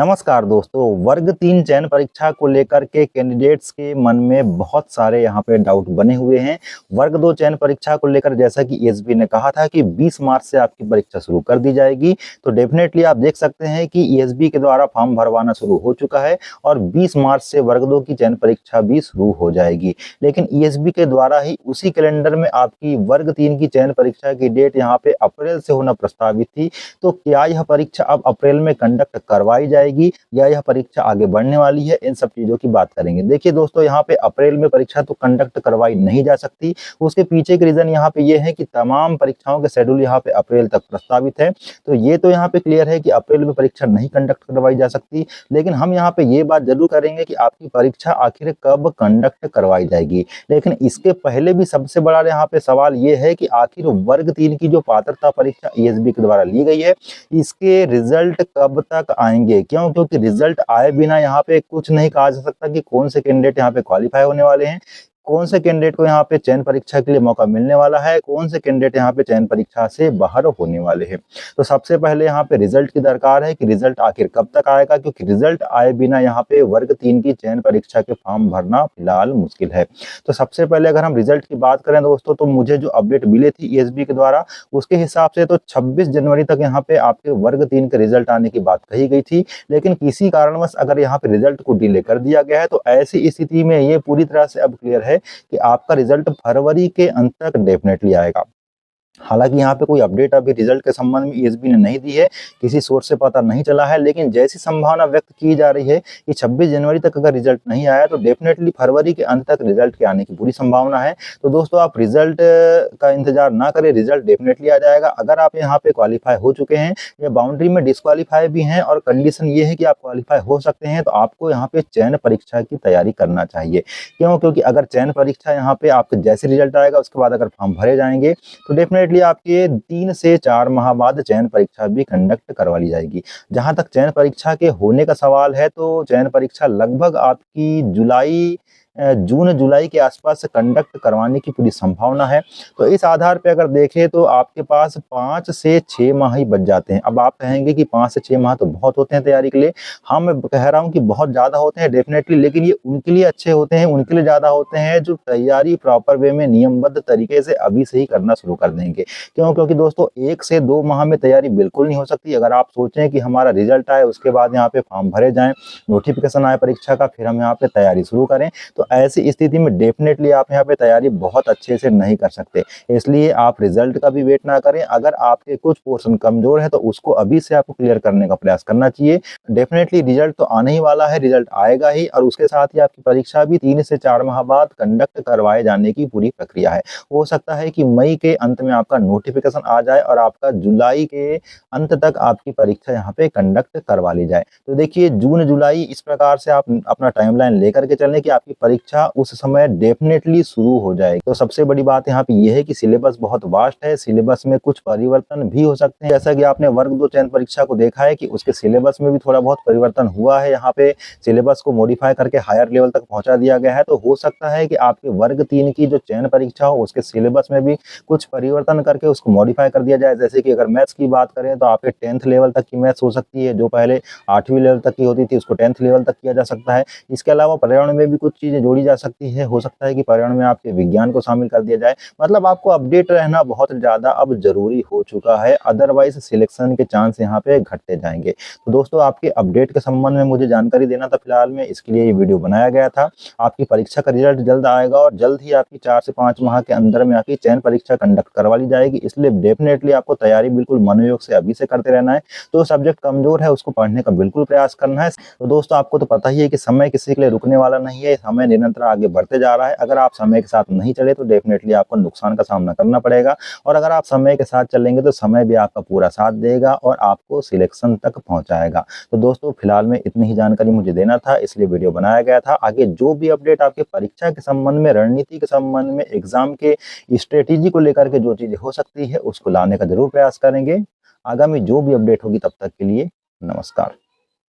नमस्कार दोस्तों, वर्ग 3 चयन परीक्षा को लेकर के कैंडिडेट्स के मन में बहुत सारे यहाँ पे डाउट बने हुए हैं। वर्ग 2 चयन परीक्षा को लेकर जैसा कि ईएसबी ने कहा था कि 20 मार्च से आपकी परीक्षा शुरू कर दी जाएगी, तो डेफिनेटली आप देख सकते हैं कि ईएसबी के द्वारा फॉर्म भरवाना शुरू हो चुका है और 20 मार्च से वर्ग 2 की चयन परीक्षा भी शुरू हो जाएगी। लेकिन ईएसबी के द्वारा ही उसी कैलेंडर में आपकी वर्ग 3 की चयन परीक्षा की डेट यहाँ पे अप्रैल से होना प्रस्तावित थी, तो क्या यह परीक्षा अब अप्रैल में कंडक्ट करवाई जाएगी या यह परीक्षा आगे बढ़ने वाली है, इन सब चीजों की बात करेंगे। देखिए दोस्तों, यहाँ पे अप्रैल में परीक्षा तो कंडक्ट करवाई नहीं जा सकती। उसके पीछे के रीजन यहाँ पे ये है कि तमाम परीक्षाओं के शेड्यूल यहाँ पे अप्रैल तक प्रस्तावित है, तो ये तो यहाँ पे क्लियर है कि अप्रैल में परीक्षा नहीं कंडक्ट करवाई जा सकती। लेकिन हम यहाँ पे ये बात जरूर करेंगे कि आपकी परीक्षा आखिर कब कंडक्ट करवाई जाएगी। लेकिन इसके पहले भी सबसे बड़ा यहाँ पे सवाल ये है कि आखिर वर्ग 3 की जो पात्रता परीक्षा ईएसबी के द्वारा ली गई है, इसके रिजल्ट कब तक आएंगे। क्योंकि रिजल्ट आए बिना यहाँ पे कुछ नहीं कहा जा सकता कि कौन से कैंडिडेट यहाँ पे क्वालिफाई होने वाले हैं, कौन से कैंडिडेट को यहाँ पे चयन परीक्षा के लिए मौका मिलने वाला है, कौन से कैंडिडेट यहाँ पे चयन परीक्षा से बाहर होने वाले हैं। तो सबसे पहले यहाँ पे रिजल्ट की दरकार है कि रिजल्ट आखिर कब तक आएगा, क्योंकि रिजल्ट आए बिना यहाँ पे वर्ग 3 की चयन परीक्षा के फॉर्म भरना फिलहाल मुश्किल है। तो सबसे पहले अगर हम रिजल्ट की बात करें दोस्तों, तो मुझे जो अपडेट मिले थी ईएसबी के द्वारा, उसके हिसाब से तो 26 जनवरी तक यहाँ पे आपके वर्ग 3 के रिजल्ट आने की बात कही गई थी। लेकिन किसी कारणवश अगर यहाँ पे रिजल्ट को डिले कर दिया गया है, तो ऐसी स्थिति में ये पूरी तरह से अब क्लियर है कि आपका रिजल्ट फरवरी के अंत तक डेफिनेटली आएगा। हालांकि यहाँ पे कोई अपडेट अभी रिजल्ट के संबंध में ईएसबी ने नहीं दी है, किसी सोर्स से पता नहीं चला है, लेकिन जैसी संभावना व्यक्त की जा रही है कि 26 जनवरी तक अगर रिजल्ट नहीं आया तो डेफिनेटली फरवरी के अंत तक रिजल्ट के आने की पूरी संभावना है। तो दोस्तों, आप रिजल्ट का इंतजार ना करें, रिजल्ट डेफिनेटली आ जाएगा। अगर आप यहाँ पे क्वालिफाई हो चुके हैं या बाउंड्री में डिस्क्वालीफाई भी हैं और कंडीशन ये है कि आप क्वालिफाई हो सकते हैं, तो आपको यहाँ पे चयन परीक्षा की तैयारी करना चाहिए। क्योंकि अगर चयन परीक्षा यहाँ पे आपके जैसे रिजल्ट आएगा उसके बाद अगर फॉर्म भरे जाएंगे तो डेफिनेटली आपके 3 से 4 माह बाद चयन परीक्षा भी कंडक्ट करवा ली जाएगी। जहां तक चयन परीक्षा के होने का सवाल है, तो चयन परीक्षा लगभग आपकी जून जुलाई के आसपास कंडक्ट करवाने की पूरी संभावना है। तो इस आधार पे अगर देखें तो आपके पास 5 से 6 माह ही बच जाते हैं। अब आप कहेंगे कि 5 से 6 माह तो बहुत होते हैं तैयारी के लिए। हाँ, मैं कह रहा हूँ कि बहुत ज़्यादा होते हैं डेफिनेटली, लेकिन ये उनके लिए अच्छे होते हैं, उनके लिए ज़्यादा होते हैं जो तैयारी प्रॉपर वे में नियमबद्ध तरीके से अभी से ही करना शुरू कर देंगे। क्योंकि दोस्तों, 1 से 2 माह में तैयारी बिल्कुल नहीं हो सकती। अगर आप सोचें कि हमारा रिजल्ट आए, उसके बाद यहाँ पे फॉर्म भरे जाएँ, नोटिफिकेशन आए परीक्षा का, फिर हम यहाँ पे तैयारी शुरू करें, तो ऐसी स्थिति में डेफिनेटली आप यहाँ पे तैयारी बहुत अच्छे से नहीं कर सकते। इसलिए आप रिजल्ट का भी वेट ना करें। अगर आपके कुछ पोर्शन कमजोर है तो उसको अभी से आपको क्लियर करने का प्रयास करना चाहिए। डेफिनेटली रिजल्ट तो आने ही वाला है, रिजल्ट आएगा ही, और उसके साथ ही आपकी परीक्षा भी 3 से 4 माह बाद कंडक्ट करवाए जाने की पूरी प्रक्रिया है। हो सकता है कि मई के अंत में आपका नोटिफिकेशन आ जाए और आपका जुलाई के अंत तक आपकी परीक्षा यहाँ पे कंडक्ट करवा ली जाए। तो देखिए, जून जुलाई इस प्रकार से आप अपना टाइमलाइन लेकर के चलें कि आपकी परीक्षा उस समय डेफिनेटली शुरू हो जाएगी। तो सबसे बड़ी बात यहाँ पे ये है कि सिलेबस बहुत वास्ट है, सिलेबस में कुछ परिवर्तन भी हो सकते हैं। जैसा कि आपने वर्ग 2 चयन परीक्षा को देखा है कि उसके सिलेबस में भी थोड़ा बहुत परिवर्तन हुआ है, यहाँ पे सिलेबस को मॉडिफाई करके हायर लेवल तक पहुंचा दिया गया है। तो हो सकता है कि आपके वर्ग 3 की जो चयन परीक्षा हो उसके सिलेबस में भी कुछ परिवर्तन करके उसको मॉडिफाई कर दिया जाए। जैसे कि अगर मैथ्स की बात करें तो आपके 10th लेवल तक की मैथ्स हो सकती है, जो पहले 8वीं लेवल तक की होती थी उसको 10th लेवल तक किया जा सकता है। इसके अलावा पर्यावरण में भी कुछ चीजें जोड़ी जा सकती है। हो सकता है कि पर्यावरण में आपके विज्ञान को शामिल कर दिया जाए। मतलब आपको अपडेट रहना बहुत ज्यादा अब जरूरी हो चुका है, अदरवाइज सिलेक्शन के चांस यहाँ पे घटते जाएंगे। तो दोस्तों, आपके अपडेट के संबंध में मुझे जानकारी देना था फिलहाल में, इसके लिए ये वीडियो बनाया गया था। आपकी परीक्षा का रिजल्ट जल्द आएगा और जल्द ही आपकी 4 से 5 माह के अंदर में आपकी चयन परीक्षा कंडक्ट करवा ली जाएगी। इसलिए डेफिनेटली आपको तैयारी बिल्कुल मनोयोग से अभी से करते रहना है। तो सब्जेक्ट कमजोर है उसको पढ़ने का बिल्कुल प्रयास करना है। तो दोस्तों, आपको तो पता ही है कि समय किसी के लिए रुकने वाला नहीं है, समय निरंतर आगे बढ़ते जा रहा है। अगर आप समय के साथ नहीं चले तो डेफिनेटली आपको नुकसान का सामना करना पड़ेगा, और अगर आप समय के साथ चलेंगे तो समय भी आपका पूरा साथ देगा और आपको सिलेक्शन तक पहुंचाएगा। तो दोस्तों, फिलहाल में इतनी ही जानकारी मुझे देना था, इसलिए वीडियो बनाया गया था। आगे जो भी अपडेट आपके परीक्षा के संबंध में, रणनीति के संबंध में, एग्जाम के स्ट्रेटेजी को लेकर के जो चीजें हो सकती है उसको लाने का जरूर प्रयास करेंगे। आगामी जो भी अपडेट होगी, तब तक के लिए नमस्कार।